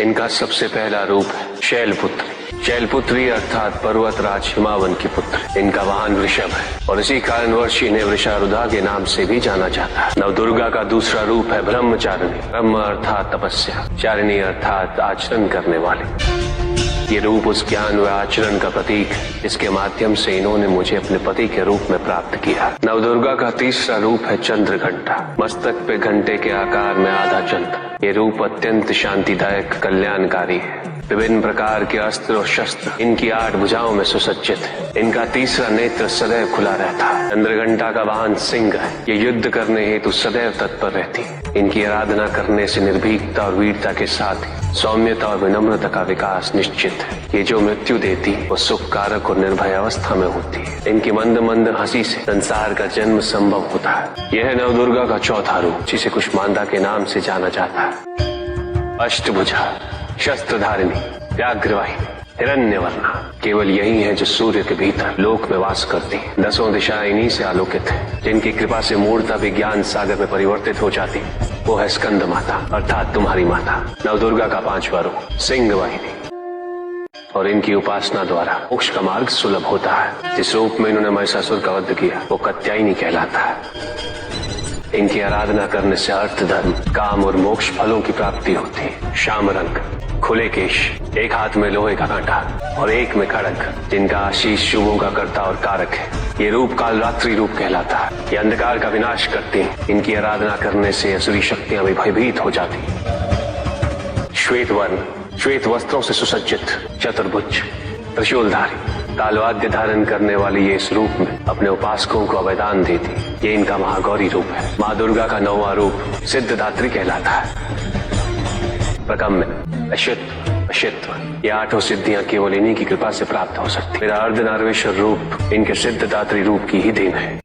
इनका सबसे पहला रूप है शैलपुत्री। शैलपुत्री अर्थात पर्वतराज हिमावन की पुत्र। इनका वाहन वृषभ है और इसी कारणवश इन्हें वृषारुधा के नाम से भी जाना जाता है। नवदुर्गा का दूसरा रूप है ब्रह्मचारिणी। ब्रह्म अर्थात तपस्या, चारिणी अर्थात आचरण करने वाले। ये रूप उस ज्ञान व आचरण का प्रतीक है जिसके माध्यम से इन्होंने मुझे अपने पति के रूप में प्राप्त किया। नवदुर्गा का तीसरा रूप है चंद्र घंटा। मस्तक पे घंटे के आकार में आधा चंद्र। ये रूप अत्यंत शांतिदायक कल्याणकारी है। विभिन्न प्रकार के अस्त्र और शस्त्र इनकी 8 भुजाओं में सुसज्जित है। इनका तीसरा नेत्र सदैव खुला रहता है। चंद्रघंटा का वाहन सिंह है। ये युद्ध करने हेतु सदैव तत्पर रहती है। इनकी आराधना करने से निर्भीकता और वीरता के साथ ही सौम्यता और विनम्रता का विकास निश्चित है। ये जो मृत्यु देती वो सुख कारक और निर्भय अवस्था में होती है। इनकी मंद मंद हंसी से संसार का जन्म संभव होता है। यह है नवदुर्गा का चौथा रूप जिसे कुष्मांडा के नाम से जाना जाता है। अष्टभुजा, शस्त्रधारिणी, व्याघ्रवाहिनी, हिरण्यवर्णा केवल यही है जो सूर्य के भीतर लोक में वास करती है। 10 दिशाएं इन्हीं से आलोकित है। जिनकी कृपा से मूर्ता विज्ञान सागर में परिवर्तित हो जाती वो है स्कंद माता अर्थात तुम्हारी माता। नवदुर्गा का 5वां रूप सिंह वाहिनी और इनकी उपासना द्वारा मोक्ष का मार्ग सुलभ होता है। जिस रूप में इन्होंने महिषासुर का वध किया वो कात्यायनी कहलाता है। इनकी आराधना करने से अर्थ, धर्म, काम और मोक्ष फलों की प्राप्ति होती है। श्याम रंग, खुले केश, एक हाथ में लोहे का कांटा और एक में खड़ग, जिनका आशीष शुभों का कर्ता और कारक है। ये रूप काल रात्रि रूप कहलाता है। ये अंधकार का विनाश करती हैं। इनकी आराधना करने से असुरी शक्तियां भी भयभीत हो जाती हैं। श्वेत वर्ण, श्वेत वस्त्रों से सुसज्जित, चतुर्भुज, त्रिशूलधारी, तालवाद्य धारण करने वाली ये इस रूप में अपने उपासकों को अवदान देती। ये इनका महागौरी रूप है। माँ दुर्गा का 9वां रूप सिद्धदात्री कहलाता है। प्रकम्य, अशित्व, ये 8 सिद्धियां केवल इन्हीं की कृपा से प्राप्त हो सकती। मेरा अर्धनारीश्वर रूप इनके सिद्धदात्री रूप की ही देन है।